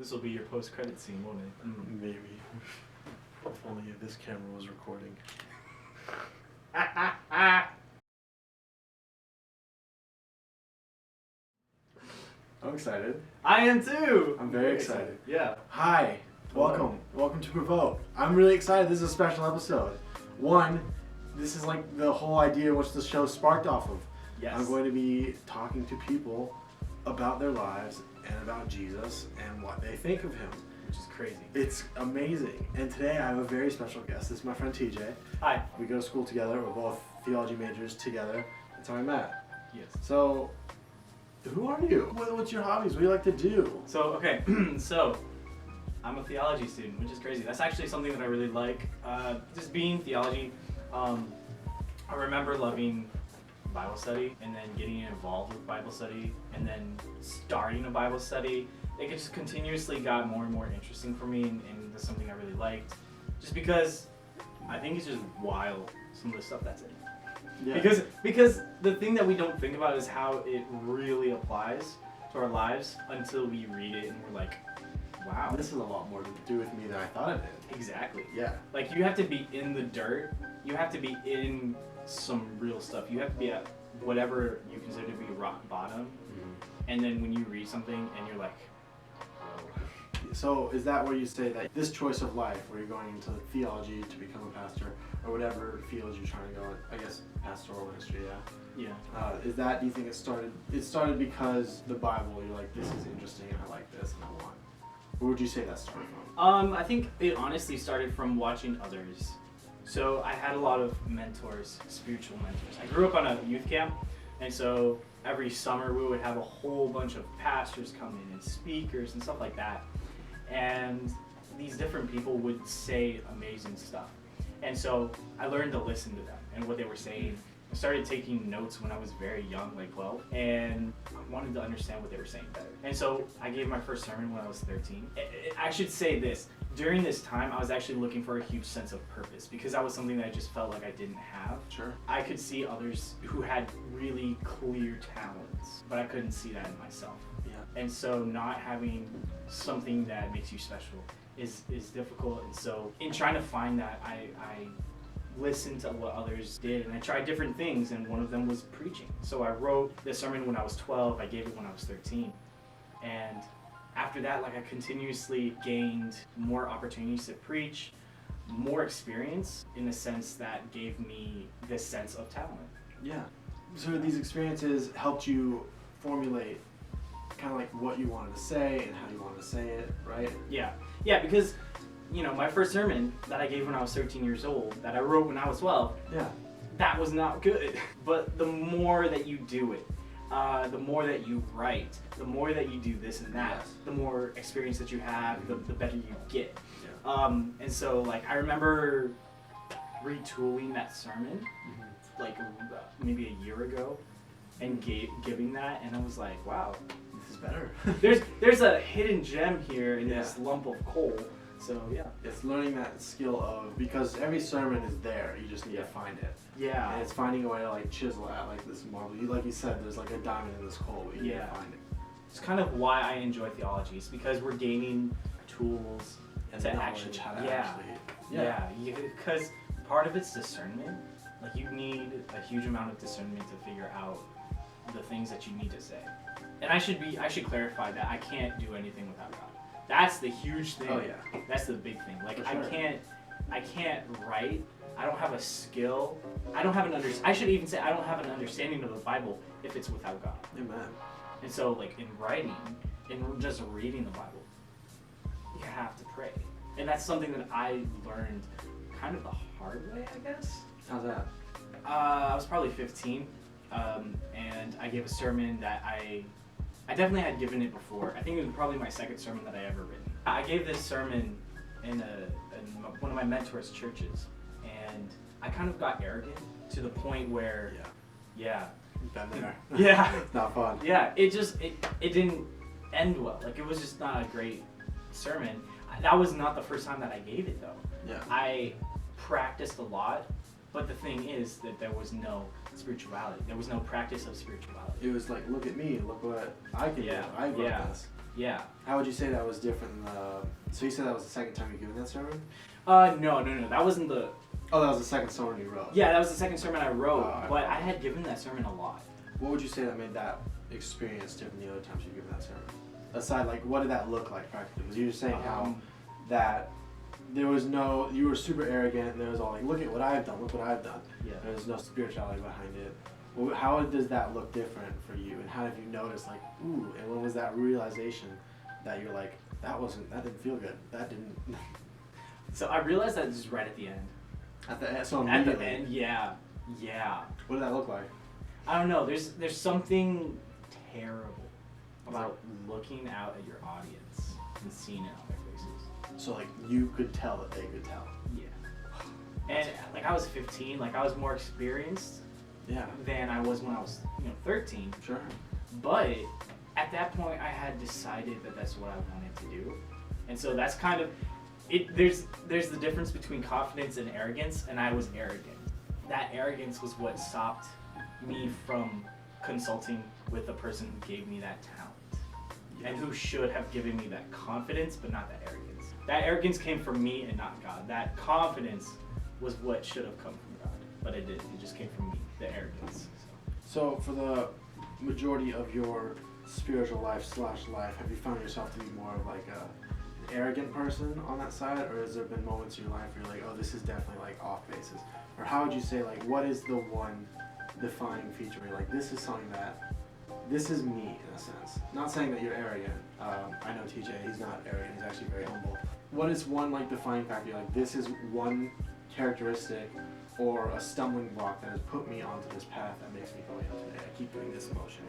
This will be your post-credit scene, won't it? Maybe. If only if this camera was recording. I'm excited. I am too! I'm very excited. Yeah. Hi, welcome. Welcome to Provoke. I'm really excited. This is a special episode. One, this is like the whole idea which the show sparked off of. Yes. I'm going to be talking to people about their lives and about Jesus and what they think of him. Which is crazy. It's amazing. And today I have a very special guest. This is my friend TJ. Hi. We go to school together. We're both theology majors together. That's how we met. Yes. So, who are you? What's your hobbies? What do you like to do? So, okay, so I'm a theology student, which is crazy. That's actually something that I really like. Just being theology, I remember loving Bible study and then getting involved with Bible study and then starting a Bible study. It just continuously got more and more interesting for me, and that's something I really liked. Just because I think it's just wild, some of the stuff that's in it. Yeah. Because the thing that we don't think about is how it really applies to our lives until we read it and we're like, wow. This has a lot more to do with me than I thought it did. Exactly. Yeah. Like, you have to be in the dirt. You have to be in some real stuff. You have to be at whatever you consider to be rock bottom. Mm-hmm. And then when you read something and you're like, so is that where you say that this choice of life, where you're going into theology to become a pastor, or whatever field you're trying to go in, I guess pastoral ministry, yeah. Is that, do you think it started because the Bible, you're like, this is interesting and I like this and I want? Where would you say that started from? I think it honestly started from watching others. So I had a lot of mentors, spiritual mentors. I grew up on a youth camp, and so every summer we would have a whole bunch of pastors come in and speakers and stuff like that. And these different people would say amazing stuff. And so I learned to listen to them and what they were saying. I started taking notes when I was very young, like 12, and I wanted to understand what they were saying better. And so I gave my first sermon when I was 13. I should say this, during this time I was actually looking for a huge sense of purpose, because that was something that I just felt like I didn't have. Sure. I could see others who had really clear talents, but I couldn't see that in myself. Yeah. And so not having something that makes you special is difficult. And so in trying to find that, I listened to what others did, and I tried different things, and one of them was preaching. So I wrote the sermon when I was 12, I gave it when I was 13. And after that, like, I continuously gained more opportunities to preach, more experience, in a sense that gave me this sense of talent. Yeah. So these experiences helped you formulate kind of like what you wanted to say and how you wanted to say it, right? Yeah, because, you know, my first sermon that I gave when I was 13 years old, that I wrote when I was 12, yeah, that was not good. But the more that you do it, the more that you write, the more that you do this and that, yes, the more experience that you have, the better you get. Yeah. And so, like, I remember retooling that sermon, like, maybe a year ago, and giving that, and I was like, wow, this is better. there's a hidden gem here in Yeah. this lump of coal. So yeah. It's learning that skill of, because every sermon is there, you just need to find it. Yeah. And it's finding a way to like chisel at like this marble. Like you said, there's like a diamond in this coal, but you need to find it. It's kind of why I enjoy theology. It's because we're gaining tools And to knowledge actually, how to actually. yeah. Because part of it's discernment. Like, you need a huge amount of discernment to figure out the things that you need to say. And I should clarify that I can't do anything without God. That's the huge thing. Oh yeah. That's the big thing. Like, For sure. I can't write. I don't have a skill. I don't have I should even say I don't have an understanding of the Bible if it's without God. Amen. And so, like, in writing, in just reading the Bible, you have to pray. And that's something that I learned kind of the hard way, I guess. How's that? I was probably 15, and I gave a sermon that I definitely had given it before. I think it was probably my second sermon that I ever written. I gave this sermon in one of my mentors' churches, and I kind of got arrogant to the point where, yeah. Been there. Yeah. It's not fun. Yeah, it didn't end well. Like, it was just not a great sermon. That was not the first time that I gave it, though. Yeah. I practiced a lot, but the thing is that there was no spirituality. There was no practice of spirituality. It was like, look at me, look what I can do. I wrote this. Yeah. How would you say that was different than so you said that was the second time you given that sermon? No. That wasn't the. Oh, that was the second sermon you wrote. Yeah, that was the second sermon I wrote, Oh, but I had given that sermon a lot. What would you say that made that experience different than the other times you've given that sermon? Aside, like, what did that look like practically? Because you were saying how that there was no, you were super arrogant, and there was all like, look at what I've done, look what I've done. Yeah. There's no spirituality behind it. Well, how does that look different for you? And how have you noticed, like, ooh, and when was that realization that you're like, that didn't feel good, that didn't. So I realized that just right at the end. At the end, At the end, yeah. What did that look like? I don't know. There's something terrible about looking out at your audience and seeing it on their faces. So like you could tell that they could tell. Yeah. And like I was 15, like I was more experienced. Yeah. Than I was when I was 13. Sure. But at that point, I had decided that that's what I wanted to do, and so that's kind of it. There's the difference between confidence and arrogance, and I was arrogant. That arrogance was what stopped me from consulting with the person who gave me that talent, and who should have given me that confidence, but not that arrogance. That arrogance came from me and not God. That confidence was what should have come from God, but it didn't. It just came from me, the arrogance. So for the majority of your spiritual life / life, have you found yourself to be more of like an arrogant person on that side, or has there been moments in your life where you're like, oh, this is definitely like off basis? Or how would you say, like, what is the one defining feature where you're like, this is something that, this is me in a sense? Not saying that you're arrogant. I know TJ, he's not arrogant, he's actually very humble. What is one like defining factor? You're like, this is one characteristic or a stumbling block that has put me onto this path that makes me go here today. I keep doing this motion.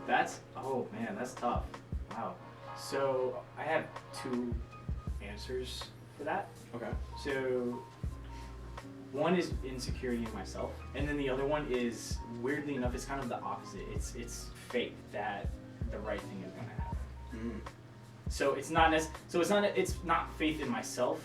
That's tough. Wow. So I have two answers for that. Okay. So one is insecurity in myself, and then the other one is, weirdly enough, it's kind of the opposite. It's faith that the right thing is going to happen. So it's not faith in myself.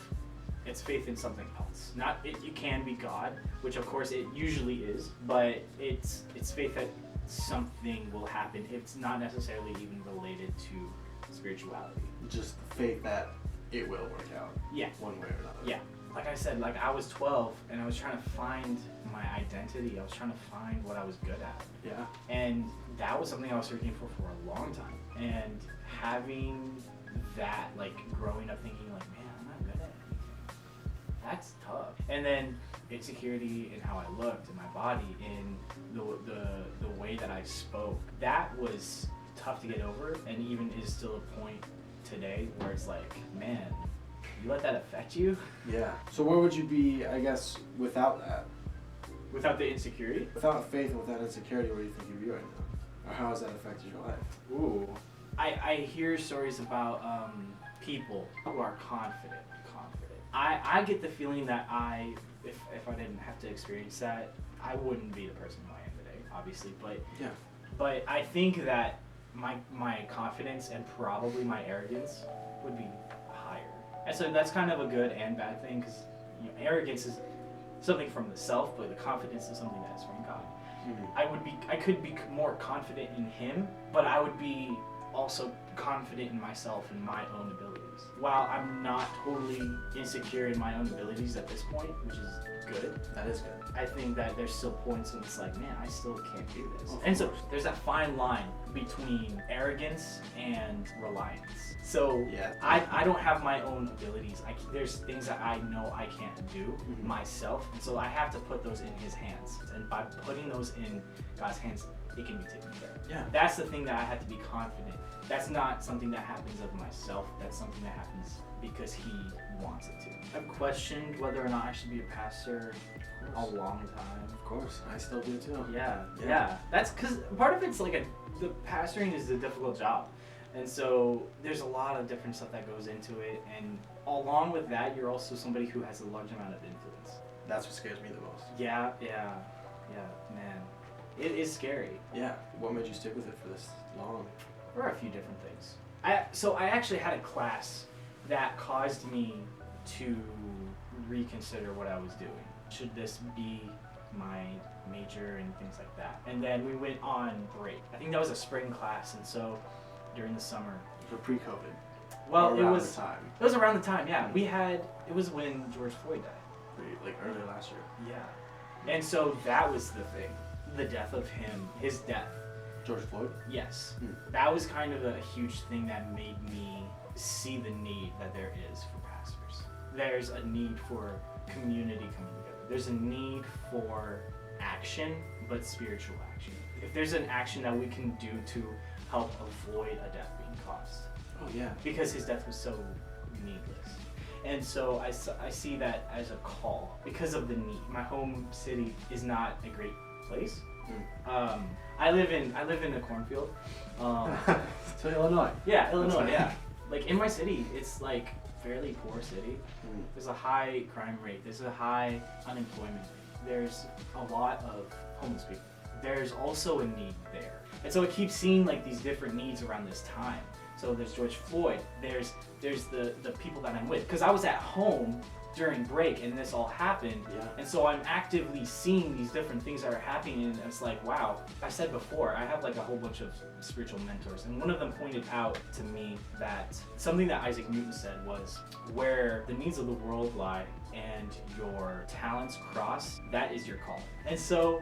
It's faith in something else. It can be God, which of course it usually is, but it's faith that something will happen. It's not necessarily even related to spirituality. Just faith that it will work out. Yeah. One way or another. Yeah. Like I said, like I was 12 and I was trying to find my identity. I was trying to find what I was good at. Yeah. And that was something I was searching for a long time. And having that, like growing up thinking like, man, I'm not good at anything. That's tough. And then insecurity in how I looked, in my body, in the way that I spoke. That was tough to get over, and even is still a point today where it's like, man, you let that affect you? Yeah. So where would you be, I guess, without that? Without the insecurity? Without faith and without insecurity, where do you think you'd be right now? Or how has that affected your life? Ooh. I hear stories about people who are confident. I get the feeling that if I didn't have to experience that, I wouldn't be the person who I am today, obviously. But yeah. But I think that my confidence and probably my arrogance would be higher. And so that's kind of a good and bad thing, because arrogance is something from the self, but the confidence is something that is from God. I could be more confident in Him, but I would be also confident in myself and my own abilities. While I'm not totally insecure in my own abilities at this point, which is good. That is good. I think that there's still points when it's like, man, I still can't do this. And so there's that fine line between arrogance and reliance. So yeah. I don't have my own abilities. There's things that I know I can't do myself, and so I have to put those in His hands. And by putting those in God's hands, it can be taken care of. Yeah. That's the thing that I have to be confident. That's not something that happens of myself. That's something that happens because He wants it to. I've questioned whether or not I should be a pastor a long time. Of course, I still do too. Yeah. That's because part of it's like the pastoring is a difficult job. And so there's a lot of different stuff that goes into it, and along with that, you're also somebody who has a large amount of influence. That's what scares me the most. Yeah, man. It is scary. Yeah. What made you stick with it for this long? There are a few different things. I actually had a class that caused me to reconsider what I was doing. Should this be my major and things like that? And then we went on break. I think that was a spring class, and so during the summer, So pre-COVID. Well, around the time. It was around the time, yeah. It was when George Floyd died. Like early last year. Yeah. And so that was the thing. The death of him, his death. George Floyd? Yes. That was kind of a huge thing that made me see the need that there is for pastors. There's a need for community coming together. There's a need for action, but spiritual action. If there's an action that we can do to help avoid a death being caused. Oh, yeah. Because his death was so needless. And so I see that as a call because of the need. My home city is not a great place. I live in a cornfield. So Illinois. Yeah, Illinois, yeah. Like in my city, it's like fairly poor city. There's a high crime rate. There's a high unemployment rate. There's a lot of homeless people. There's also a need there. And so I keep seeing like these different needs around this time. So there's George Floyd, there's the people that I'm with. Because I was at home during break and this all happened. Yeah. And so I'm actively seeing these different things that are happening and it's like, wow. I said before, I have like a whole bunch of spiritual mentors. And one of them pointed out to me that something that Isaac Newton said was, where the needs of the world lie and your talents cross, that is your call. And so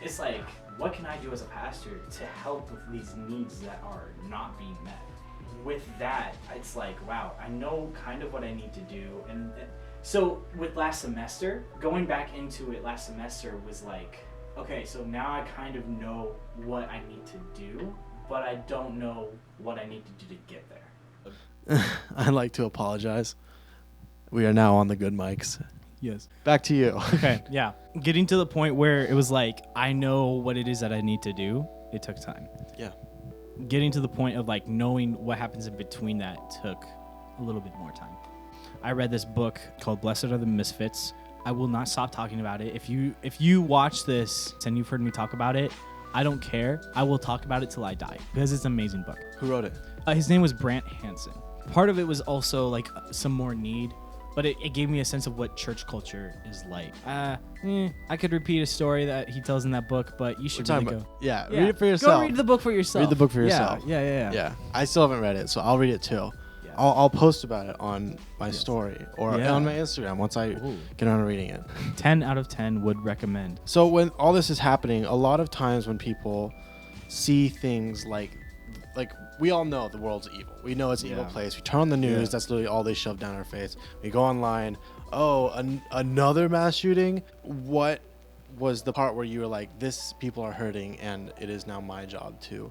it's like, what can I do as a pastor to help with these needs that are not being met? With that, it's like, wow, I know kind of what I need to do. And so with last semester, going back into it last semester was like, okay, so now I kind of know what I need to do, but I don't know what I need to do to get there. I'd like to apologize. We are now on the good mics. Yes. Back to you. Okay, yeah. Getting to the point where it was like, I know what it is that I need to do, it took time. Yeah. Getting to the point of like knowing what happens in between that took a little bit more time. I read this book called Blessed Are the Misfits. I will not stop talking about it. If you watch this and you've heard me talk about it, I don't care. I will talk about it till I die because it's an amazing book. Who wrote it? His name was Brant Hansen. Part of it was also like some more need, but it gave me a sense of what church culture is like. I could repeat a story that he tells in that book, but you should really go. Yeah, read it for yourself. Go read the book for yourself. Read the book for yourself. Yeah. I still haven't read it, so I'll read it too. Yeah. I'll post about it on my story or on my Instagram once I get on reading it. 10 out of 10 would recommend. So when all this is happening, a lot of times when people see things like we all know the world's evil. We know it's an evil place. We turn on the news. That's literally all they shove down our face. We go online. Oh, another mass shooting. What was the part where you were like, this people are hurting and it is now my job to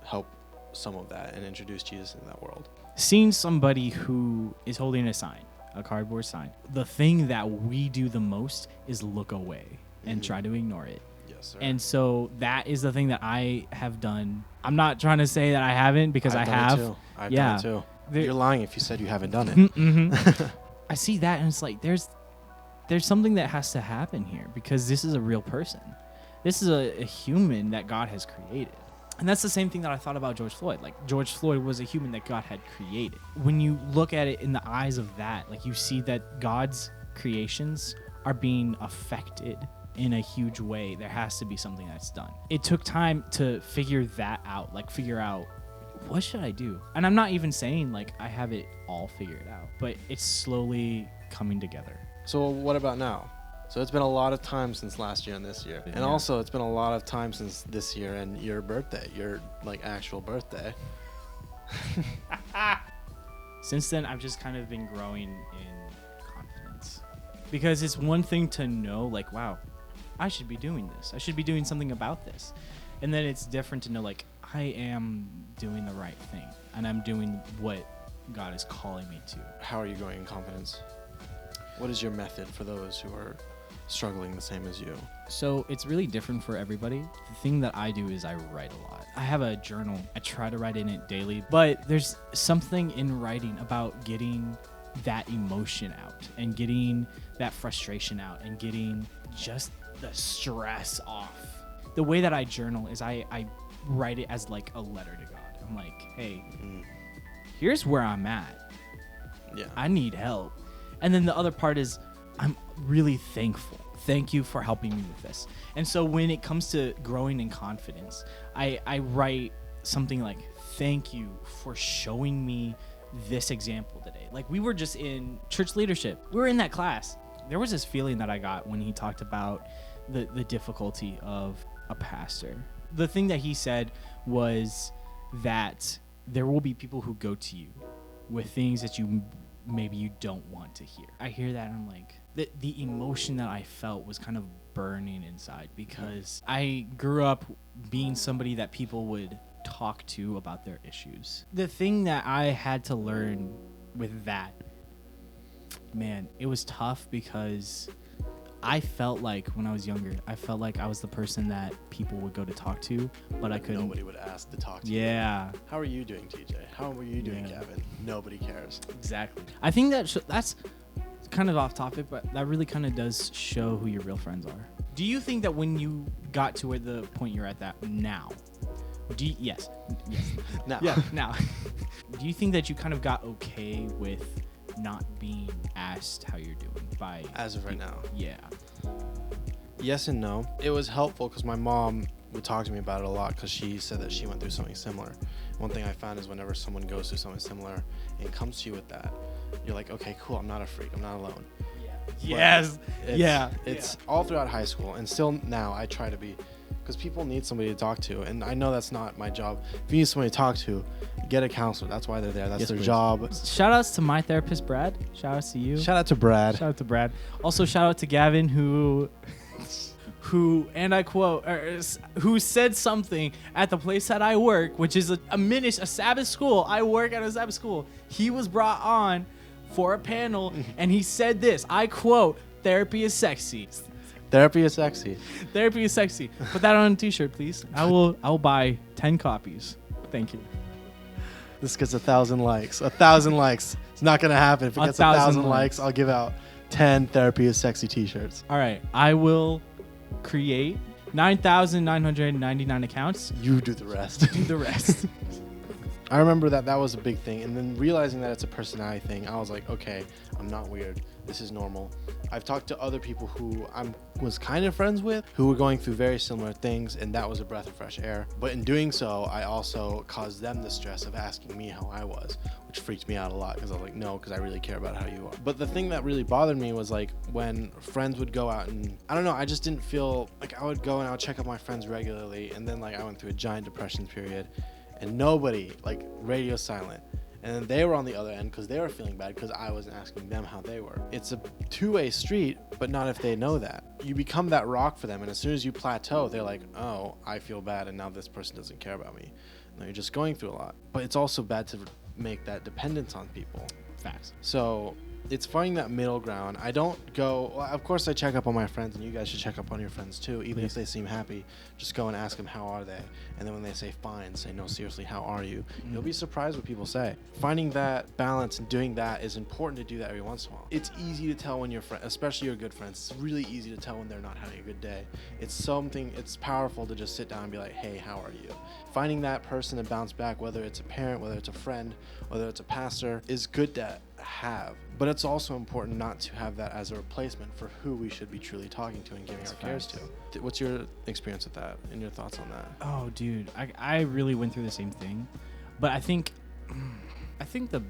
help some of that and introduce Jesus into that world? Seeing somebody who is holding a sign, a cardboard sign, the thing that we do the most is look away and try to ignore it. Yes, sir. And so that is the thing that I have done. I'm not trying to say that I haven't because I've I done have. it too. I've done it too. You're lying if you said you haven't done it. Mm-hmm. I see that and it's like there's something that has to happen here because this is a real person. This is a human that God has created. And that's the same thing that I thought about George Floyd. Like George Floyd was a human that God had created. When you look at it in the eyes of that, like you see that God's creations are being affected in a huge way. There has to be something that's done. It took time to figure that out, like figure out what should I do? And I'm not even saying like I have it all figured out, but it's slowly coming together. So what about now? So it's been a lot of time since last year and this year. And also it's been a lot of time since this year and your birthday, your like actual birthday. Since then, I've just kind of been growing in confidence because it's one thing to know like, wow, I should be doing this. I should be doing something about this. And then it's different to know like, I am doing the right thing and I'm doing what God is calling me to. How are you growing in confidence? What is your method for those who are struggling the same as you? So it's really different for everybody. The thing that I do is I write a lot. I have a journal. I try to write in it daily, but there's something in writing about getting that emotion out and getting that frustration out and getting just the stress off. The way that I journal is I write it as like a letter to God. I'm like, hey, here's where I'm at. Yeah. I need help. And then the other part is I'm really thankful. Thank you for helping me with this. And so when it comes to growing in confidence, I write something like, thank you for showing me this example today. Like, we were just in church leadership. We were in that class. There was this feeling that I got when he talked about the difficulty of a pastor. The thing that he said was that there will be people who go to you with things that maybe you don't want to hear. I hear that and I'm like, the emotion that I felt was kind of burning inside, because I grew up being somebody that people would talk to about their issues. The thing that I had to learn with that, man, it was tough, because I felt like when I was younger, I felt like I was the person that people would go to talk to, but I couldn't. Nobody would ask to talk to you. Yeah. How are you doing, TJ? How are you doing, Yeah. Gavin? Nobody cares. Exactly. I think that's kind of off topic, but that really kind of does show who your real friends are. Do you think that when you got to where the point you're at that now, yes. Now. Yeah, now. Do you think that you kind of got okay with not being asked how you're doing by As of right now. Yeah. Yes and no. It was helpful because my mom would talk to me about it a lot, because she said that she went through something similar. One thing I found is whenever someone goes through something similar and comes to you with that, you're like, okay, cool, I'm not a freak, I'm not alone. Yes. It's all throughout high school, and still now I try to be, because people need somebody to talk to, and I know that's not my job. If you need somebody to talk to, get a counselor. That's why they're there. That's Yes, their please. job. Shout outs to my therapist, Brad. Shout outs to you. Shout out to Brad. Shout out to Brad. Also, shout out to Gavin, who, and I quote, who said something at the place that I work, which is a Sabbath school. I work at a Sabbath school. He was brought on for a panel, and he said this, I quote, "Therapy is sexy." Therapy is sexy. Therapy is sexy. Put that on a t-shirt, please. I will buy 10 copies. Thank you. This gets 1,000 likes. 1,000 likes. It's not gonna happen. If it gets 1,000 likes, I'll give out 10 Therapy is Sexy t-shirts. All right. I will create 9,999 accounts. You do the rest. Do the rest. I remember that was a big thing, and then realizing that it's a personality thing, I was like, okay, I'm not weird. This is normal. I've talked to other people who I was kind of friends with who were going through very similar things, and that was a breath of fresh air. But in doing so, I also caused them the stress of asking me how I was, which freaked me out a lot, because I was like, no, because I really care about how you are. But the thing that really bothered me was like when friends would go out, and I don't know, I just didn't feel like I would go and I would check up my friends regularly, and then like I went through a giant depression period, and nobody, like, radio silent. And then they were on the other end because they were feeling bad because I wasn't asking them how they were. It's a two-way street, but not if they know that. You become that rock for them, and as soon as you plateau, they're like, oh, I feel bad, and now this person doesn't care about me. No, you're just going through a lot. But it's also bad to make that dependence on people. Facts. So it's finding that middle ground. I don't go, well, of course I check up on my friends, and you guys should check up on your friends too, even if they seem happy. Just go and ask them, how are they? And then when they say fine, say, no, seriously, how are you? You'll be surprised what people say. Finding that balance and doing that is important to do that every once in a while. It's easy to tell when your friend, especially your good friends, it's really easy to tell when they're not having a good day. It's powerful to just sit down and be like, hey, how are you? Finding that person to bounce back, whether it's a parent, whether it's a friend, whether it's a pastor, is good to have. But it's also important not to have that as a replacement for who we should be truly talking to and giving our cares to. What's your experience with that and your thoughts on that? Oh, dude, I really went through the same thing, but I think the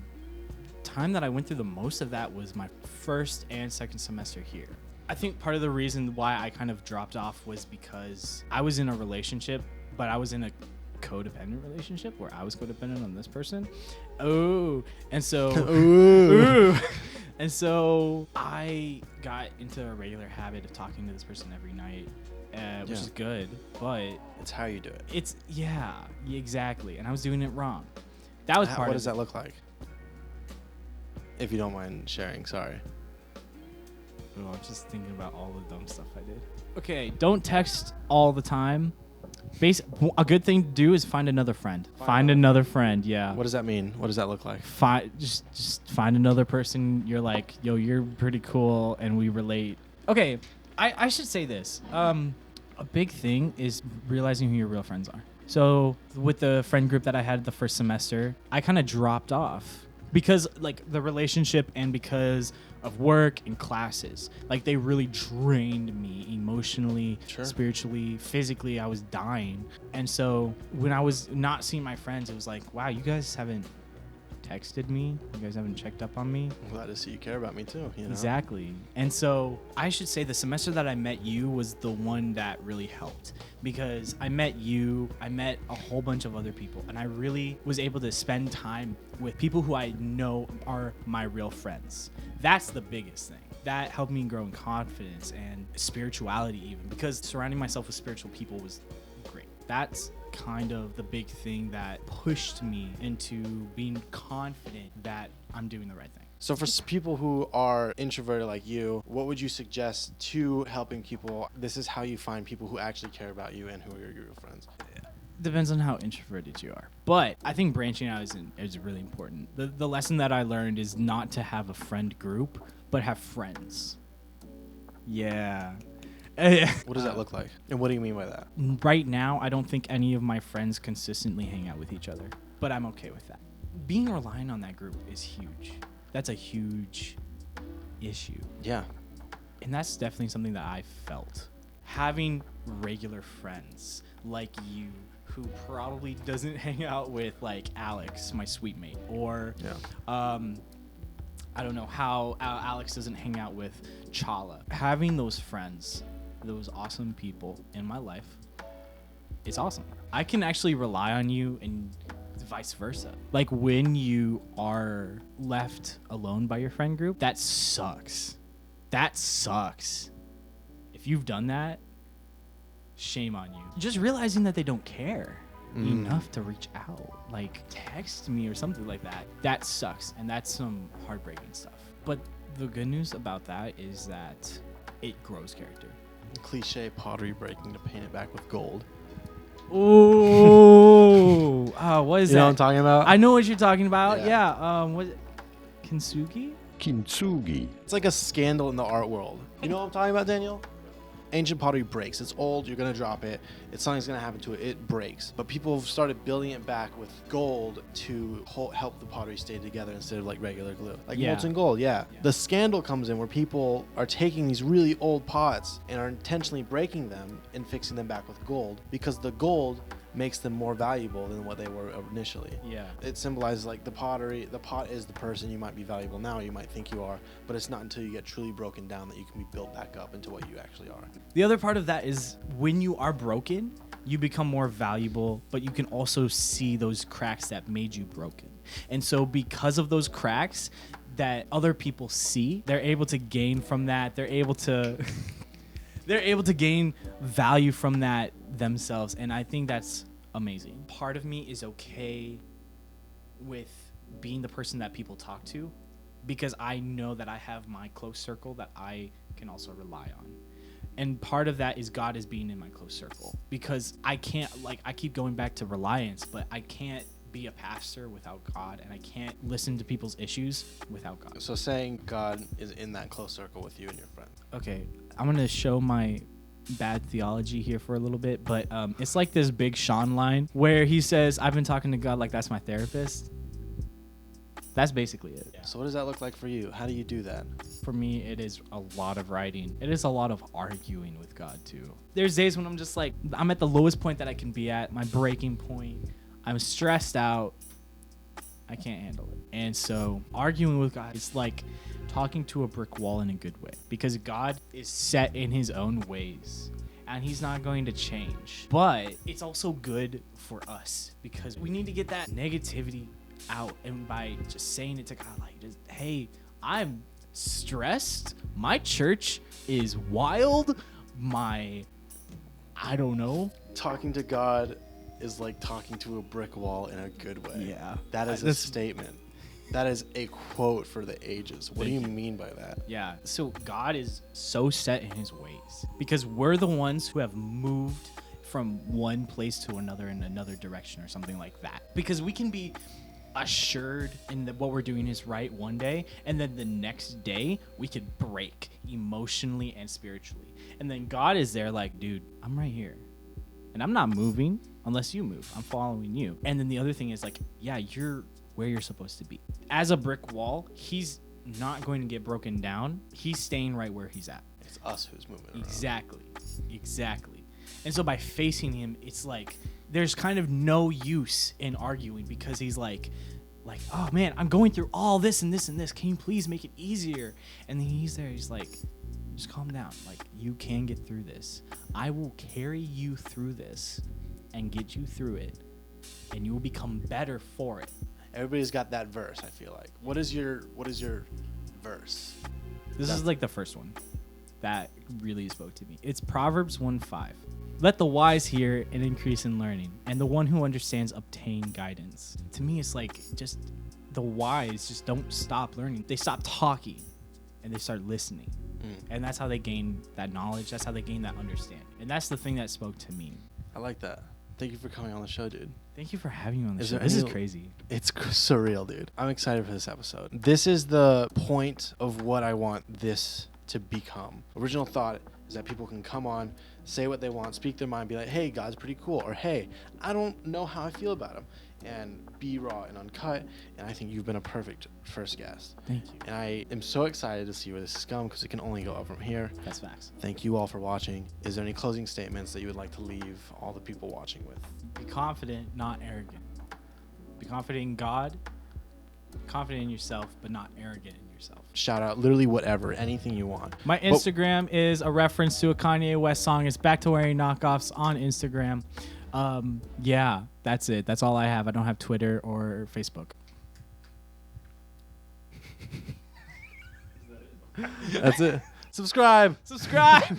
time that I went through the most of that was my first and second semester here. I think part of the reason why I kind of dropped off was because I was in a relationship, but I was in a codependent relationship where I was codependent on this person. Oh, and so and so I got into a regular habit of talking to this person every night, which is good, but it's how you do it. It's exactly, and I was doing it wrong. That was part of it. What does that look like? If you don't mind sharing, sorry. Oh, I'm just thinking about all the dumb stuff I did. Okay, don't text all the time. A good thing to do is find another friend. Find another friend, yeah. What does that mean? What does that look like? Just find another person. You're like, yo, you're pretty cool, and we relate. Okay, I should say this. A big thing is realizing who your real friends are. So with the friend group that I had the first semester, I kind of dropped off because like the relationship and because of work and classes, like they really drained me emotionally, Sure. spiritually, physically. I was dying. And so when I was not seeing my friends, it was like, wow, you guys haven't texted me, you guys haven't checked up on me. I'm glad to see you care about me too. You know? Exactly. And so I should say the semester that I met you was the one that really helped, because I met you, I met a whole bunch of other people, and I really was able to spend time with people who I know are my real friends. That's the biggest thing. That helped me grow in confidence and spirituality even, because surrounding myself with spiritual people was great. That's kind of the big thing that pushed me into being confident that I'm doing the right thing. So for people who are introverted like you, what would you suggest to helping people? This is how you find people who actually care about you and who are your real friends. Depends on how introverted you are. But I think branching out is really important. The lesson that I learned is not to have a friend group, but have friends. Yeah. What does that look like? And what do you mean by that? Right now, I don't think any of my friends consistently hang out with each other, but I'm okay with that. Being reliant on that group is huge. That's a huge issue. Yeah. And that's definitely something that I felt. Having regular friends like you, who probably doesn't hang out with like Alex, my sweet mate, or I don't know how Alex doesn't hang out with Chala. Having those friends, those awesome people in my life, it's awesome. I can actually rely on you and vice versa. Like when you are left alone by your friend group, that sucks. That sucks. If you've done that, shame on you. Just realizing that they don't care enough to reach out, like text me or something like that, that sucks. And that's some heartbreaking stuff. But the good news about that is that it grows character. Cliche pottery breaking to paint it back with gold. Oh, what is You that? know what I'm talking about? I know what you're talking about. Yeah. Yeah. What? Kintsugi? Kintsugi. It's like a scandal in the art world. You know what I'm talking about, Daniel? Ancient pottery breaks. It's old. You're going to drop it. Something's going to happen to it. It breaks. But people have started building it back with gold to help the pottery stay together instead of like regular glue. Like molten gold, yeah. The scandal comes in where people are taking these really old pots and are intentionally breaking them and fixing them back with gold, because the gold makes them more valuable than what they were initially. Yeah. It symbolizes like the pottery. The pot is the person. You might be valuable now, you might think you are, but it's not until you get truly broken down that you can be built back up into what you actually are. The other part of that is when you are broken, you become more valuable, but you can also see those cracks that made you broken. And so because of those cracks that other people see, they're able to gain from that. They're able to gain value from that themselves. And I think that's amazing. Part of me is okay with being the person that people talk to, because I know that I have my close circle that I can also rely on. And part of that is God is being in my close circle, because I can't, like, I keep going back to reliance, but I can't be a pastor without God, and I can't listen to people's issues without God. So saying God is in that close circle with you and your friends. Okay, I'm going to show my bad theology here for a little bit, but it's like this Big Sean line where he says, I've been talking to God like that's my therapist. That's basically it. So what does that look like for you? How do you do that? For me, it is a lot of writing. It is a lot of arguing with God too. There's days when I'm just like, I'm at the lowest point that I can be at, my breaking point. I'm stressed out. I can't handle it. And so arguing with God is like talking to a brick wall in a good way, because God is set in his own ways and he's not going to change. But it's also good for us because we need to get that negativity out, and by just saying it to God, like, just, hey, I'm stressed, my church is wild, I don't know. Talking to God is like talking to a brick wall in a good way. Yeah. That is a statement. That is a quote for the ages. What do you mean by that? Yeah. So God is so set in his ways because we're the ones who have moved from one place to another in another direction or something like that. Because we can be assured in that what we're doing is right one day, and then the next day we could break emotionally and spiritually. And then God is there like, dude, I'm right here. And I'm not moving unless you move. I'm following you. And then the other thing is like, yeah, you're where you're supposed to be. As a brick wall, he's not going to get broken down. He's staying right where he's at. It's us who's moving around. Exactly. And so by facing him, it's like there's kind of no use in arguing because he's like, oh man, I'm going through all this and this and this. Can you please make it easier? And then he's there. He's like, just calm down. Like, you can get through this. I will carry you through this and get you through it, and you will become better for it. Everybody's got that verse, I feel like. What is your verse? This is like the first one that really spoke to me. It's Proverbs 1:5. Let the wise hear and increase in learning, and the one who understands obtain guidance. To me, it's like just the wise just don't stop learning. They stop talking and they start listening. And that's how they gain that knowledge. That's how they gain that understanding. And that's the thing that spoke to me. I like that. Thank you for coming on the show, dude. Thank you for having me on the show. there This is any- crazy. It's surreal, dude. I'm excited for this episode. This is the point of what I want this to become. Original thought is that people can come on, say what they want, speak their mind, be like, hey, God's pretty cool. Or, hey, I don't know how I feel about him. And be raw and uncut. And I think you've been a perfect first guest. Thank you. And I am so excited to see where this is going because it can only go up from here. That's facts. Thank you all for watching. Is there any closing statements that you would like to leave all the people watching with? Be confident, not arrogant. Be confident in God, confident in yourself, but not arrogant in yourself. Shout out literally whatever, anything you want. My Instagram is a reference to a Kanye West song. It's Back to Wearing Knockoffs on Instagram. Yeah, that's it. That's all I have. I don't have Twitter or Facebook. That's it. Subscribe. Subscribe.